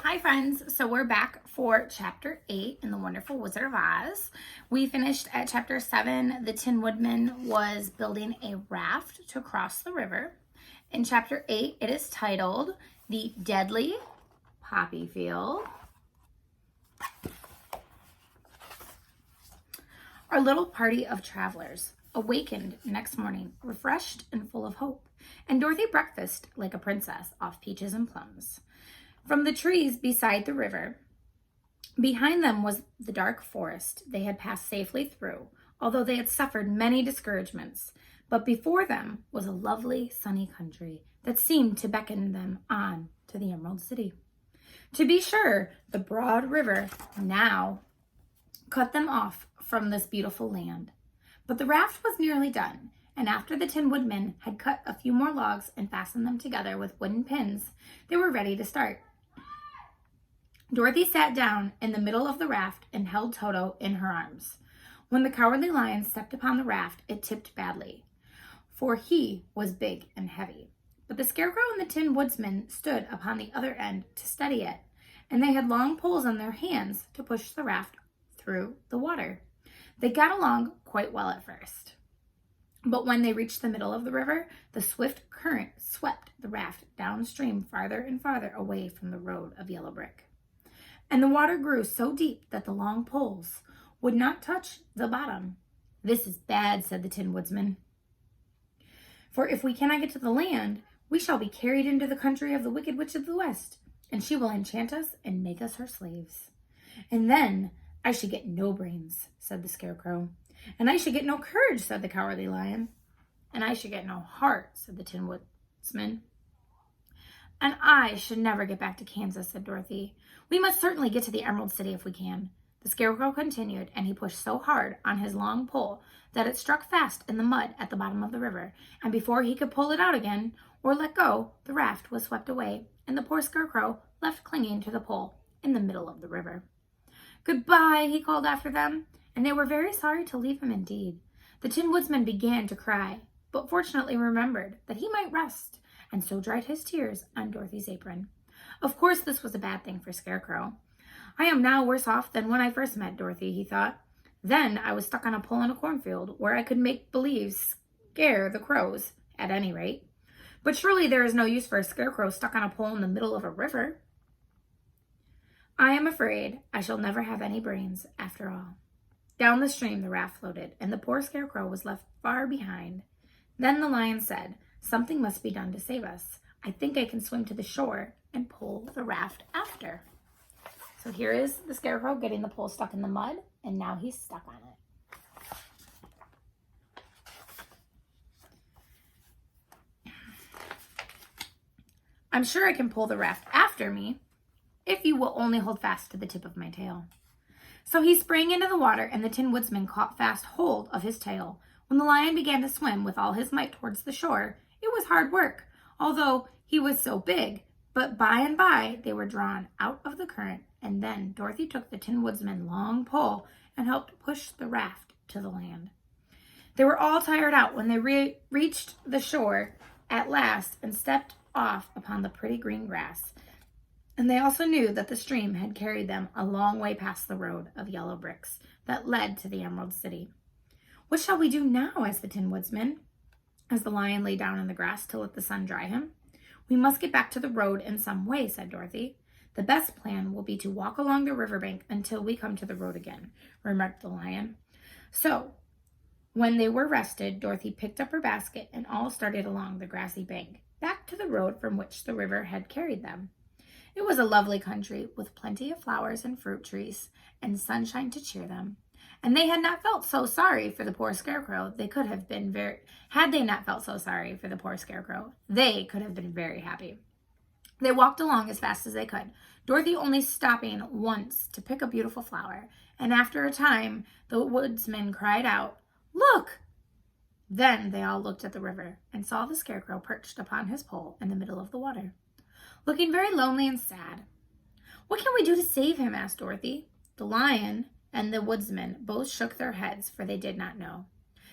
Hi friends, so we're back for chapter 8 in the Wonderful Wizard of Oz. We finished at chapter 7. The Tin Woodman was building a raft to cross the river. In chapter 8, it is titled The Deadly Poppy Field. Our little party of travelers awakened next morning, refreshed and full of hope, and Dorothy breakfasted like a princess off peaches and plums. From the trees beside the river, behind them was the dark forest they had passed safely through, although they had suffered many discouragements. But before them was a lovely sunny country that seemed to beckon them on to the Emerald City. To be sure, the broad river now cut them off from this beautiful land. But the raft was nearly done, and after the Tin Woodman had cut a few more logs and fastened them together with wooden pins, they were ready to start. Dorothy sat down in the middle of the raft and held Toto in her arms. When the Cowardly Lion stepped upon the raft, it tipped badly, for he was big and heavy. But the Scarecrow and the Tin Woodsman stood upon the other end to steady it, and they had long poles in their hands to push the raft through the water. They got along quite well at first. But when they reached the middle of the river, the swift current swept the raft downstream farther and farther away from the road of yellow brick. And the water grew so deep that the long poles would not touch the bottom. "This is bad," said the Tin Woodsman. "For if we cannot get to the land, we shall be carried into the country of the Wicked Witch of the West, and she will enchant us and make us her slaves. And then I should get no brains," said the Scarecrow. "And I should get no courage," said the Cowardly Lion. "And I should get no heart," said the Tin Woodsman. "And I should never get back to Kansas," said Dorothy. "We must certainly get to the Emerald City if we can." The Scarecrow continued, and he pushed so hard on his long pole that it struck fast in the mud at the bottom of the river, and before he could pull it out again or let go, the raft was swept away, and the poor Scarecrow left clinging to the pole in the middle of the river. "Goodbye," he called after them, and they were very sorry to leave him indeed. The Tin Woodsman began to cry, but fortunately remembered that he might rest, and so dried his tears on Dorothy's apron. Of course, this was a bad thing for Scarecrow. "I am now worse off than when I first met Dorothy," he thought. "Then I was stuck on a pole in a cornfield where I could make believe scare the crows, at any rate. But surely there is no use for a scarecrow stuck on a pole in the middle of a river. I am afraid I shall never have any brains after all." Down the stream the raft floated, and the poor Scarecrow was left far behind. Then the Lion said, "Something must be done to save us. I think I can swim to the shore and pull the raft after." So here is the Scarecrow getting the pole stuck in the mud, and now he's stuck on it. "I'm sure I can pull the raft after me, if you will only hold fast to the tip of my tail." So he sprang into the water, and the Tin Woodsman caught fast hold of his tail. When the Lion began to swim with all his might towards the shore, it was hard work, although he was so big. But by and by, they were drawn out of the current, and then Dorothy took the Tin Woodsman's long pole and helped push the raft to the land. They were all tired out when they reached the shore at last and stepped off upon the pretty green grass. And they also knew that the stream had carried them a long way past the road of yellow bricks that led to the Emerald City. "What shall we do now?" asked the Tin Woodsman, as the Lion lay down in the grass to let the sun dry him. "We must get back to the road in some way," said Dorothy. "The best plan will be to walk along the riverbank until we come to the road again," remarked the Lion. So, when they were rested, Dorothy picked up her basket and all started along the grassy bank, back to the road from which the river had carried them. It was a lovely country, with plenty of flowers and fruit trees, and sunshine to cheer them. And they had not felt so sorry for the poor Scarecrow. Had they not felt so sorry for the poor Scarecrow, they could have been very happy. They walked along as fast as they could, Dorothy only stopping once to pick a beautiful flower. And after a time, the woodsman cried out, "Look!" Then they all looked at the river and saw the Scarecrow perched upon his pole in the middle of the water, looking very lonely and sad. "What can we do to save him?" asked Dorothy. The Lion and the Woodsman both shook their heads, for they did not know.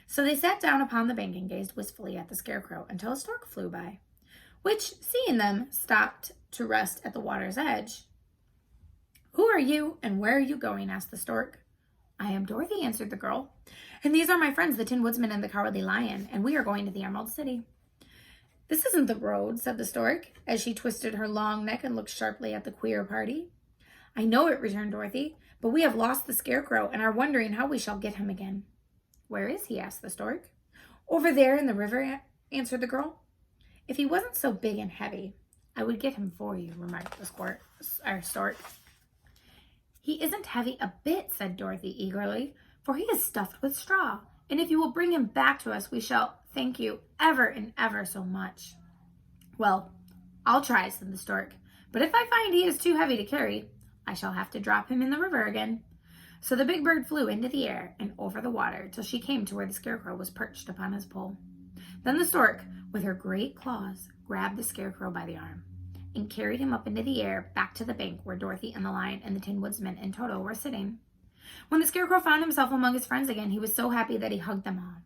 So they sat down upon the bank and gazed wistfully at the Scarecrow until a stork flew by, which, seeing them, stopped to rest at the water's edge. "Who are you and where are you going?" asked the stork. "I am Dorothy," answered the girl. "And these are my friends, the Tin Woodsman and the Cowardly Lion, and we are going to the Emerald City." "This isn't the road," said the stork, as she twisted her long neck and looked sharply at the queer party. "I know it," returned Dorothy, "but we have lost the Scarecrow and are wondering how we shall get him again." "Where is he?" asked the stork. "Over there in the river," answered the girl. "If he wasn't so big and heavy, I would get him for you," remarked the stork. "He isn't heavy a bit," said Dorothy eagerly, "for he is stuffed with straw, and if you will bring him back to us, we shall thank you ever and ever so much." "Well, I'll try," said the stork, "but if I find he is too heavy to carry, I shall have to drop him in the river again." So the big bird flew into the air and over the water till she came to where the Scarecrow was perched upon his pole. Then the stork, with her great claws, grabbed the Scarecrow by the arm and carried him up into the air back to the bank where Dorothy and the Lion and the Tin Woodsman and Toto were sitting. When the Scarecrow found himself among his friends again, he was so happy that he hugged them all,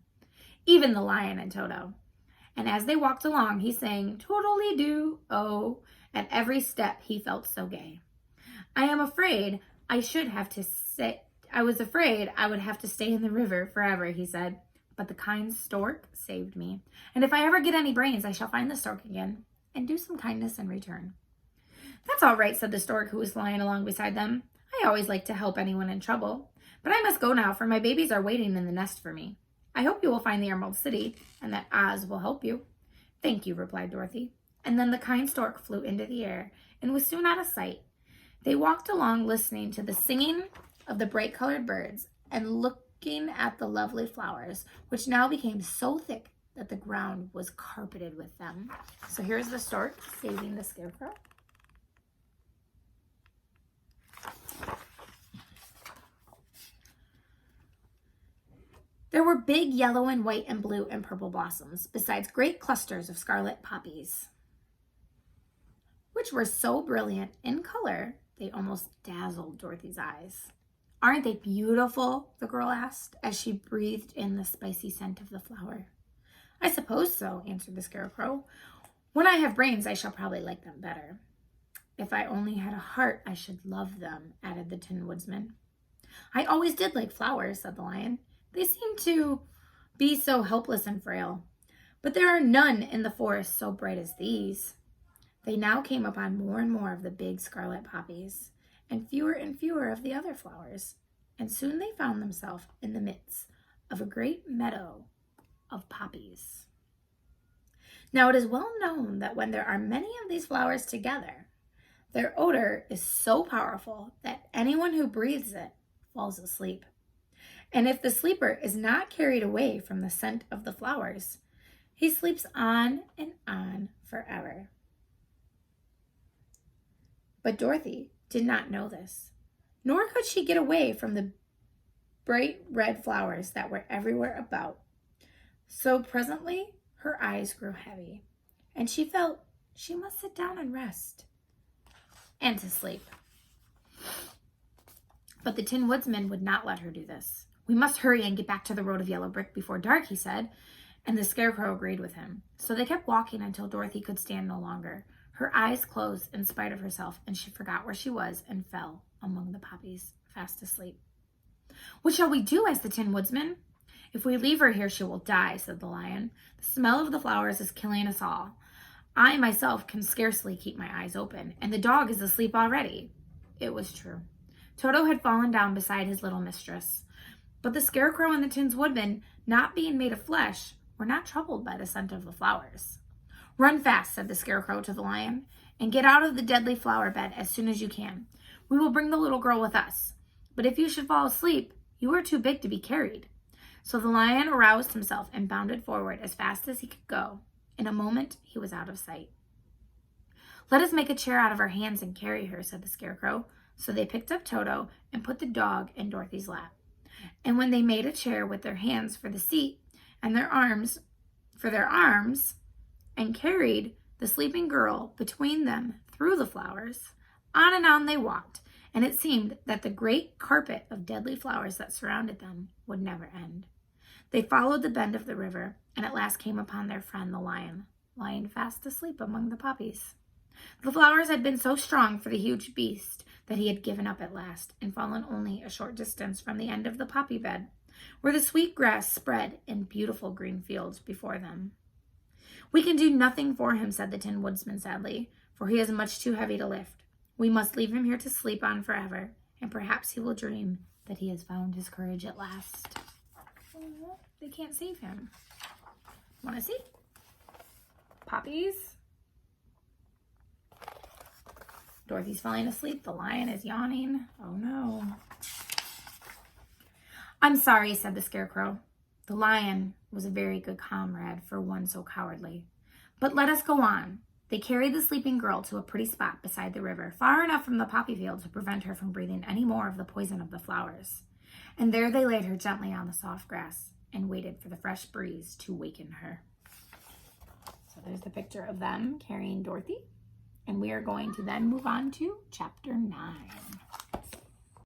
even the Lion and Toto. And as they walked along, he sang "Toodle-dee-doo-oh" at every step. He felt so gay. I was afraid I would have to stay in the river forever," he said. "But the kind stork saved me. And if I ever get any brains, I shall find the stork again and do some kindness in return." "That's all right," said the stork, who was flying along beside them. "I always like to help anyone in trouble. But I must go now, for my babies are waiting in the nest for me. I hope you will find the Emerald City and that Oz will help you." "Thank you," replied Dorothy. And then the kind stork flew into the air and was soon out of sight. They walked along listening to the singing of the bright-colored birds and looking at the lovely flowers, which now became so thick that the ground was carpeted with them. So here's the stork saving the Scarecrow. There were big yellow and white and blue and purple blossoms, besides great clusters of scarlet poppies, which were so brilliant in color they almost dazzled Dorothy's eyes. "Aren't they beautiful?" the girl asked as she breathed in the spicy scent of the flower. "I suppose so," answered the Scarecrow. "When I have brains, I shall probably like them better." "If I only had a heart, I should love them," added the Tin Woodsman. "I always did like flowers," said the Lion. "They seem to be so helpless and frail. But there are none in the forest so bright as these." They now came upon more and more of the big scarlet poppies, and fewer of the other flowers, and soon they found themselves in the midst of a great meadow of poppies. Now it is well known that when there are many of these flowers together, their odor is so powerful that anyone who breathes it falls asleep. And if the sleeper is not carried away from the scent of the flowers, he sleeps on and on forever. But Dorothy did not know this, nor could she get away from the bright red flowers that were everywhere about. So presently her eyes grew heavy, and she felt she must sit down and rest and to sleep. But the Tin Woodsman would not let her do this. "We must hurry and get back to the road of yellow brick before dark," he said, and the Scarecrow agreed with him. So they kept walking until Dorothy could stand no longer. Her eyes closed in spite of herself, and she forgot where she was and fell among the poppies, fast asleep. "What shall we do?" asked the Tin Woodsman. "If we leave her here, she will die," said the Lion. "The smell of the flowers is killing us all. I myself can scarcely keep my eyes open, and the dog is asleep already." It was true. Toto had fallen down beside his little mistress. But the Scarecrow and the Tin Woodman, not being made of flesh, were not troubled by the scent of the flowers. "Run fast," said the Scarecrow to the Lion, "and get out of the deadly flower bed as soon as you can. We will bring the little girl with us. But if you should fall asleep, you are too big to be carried." So the Lion aroused himself and bounded forward as fast as he could go. In a moment, he was out of sight. "Let us make a chair out of our hands and carry her," said the Scarecrow. So they picked up Toto and put the dog in Dorothy's lap. And when they made a chair with their hands for the seat and their arms for their arms, and carried the sleeping girl between them through the flowers, on and on they walked, and it seemed that the great carpet of deadly flowers that surrounded them would never end. They followed the bend of the river, and at last came upon their friend the Lion, lying fast asleep among the poppies. The flowers had been so strong for the huge beast that he had given up at last and fallen only a short distance from the end of the poppy bed, where the sweet grass spread in beautiful green fields before them. "We can do nothing for him," said the Tin Woodman sadly, "for he is much too heavy to lift. We must leave him here to sleep on forever, and perhaps he will dream that he has found his courage at last." Oh, they can't save him. Want to see? Poppies. Dorothy's falling asleep. The lion is yawning. Oh no. "I'm sorry," said the Scarecrow. "The lion was a very good comrade for one so cowardly. But let us go on." They carried the sleeping girl to a pretty spot beside the river, far enough from the poppy field to prevent her from breathing any more of the poison of the flowers. And there they laid her gently on the soft grass and waited for the fresh breeze to waken her. So there's the picture of them carrying Dorothy. And we are going to then move on to chapter 9.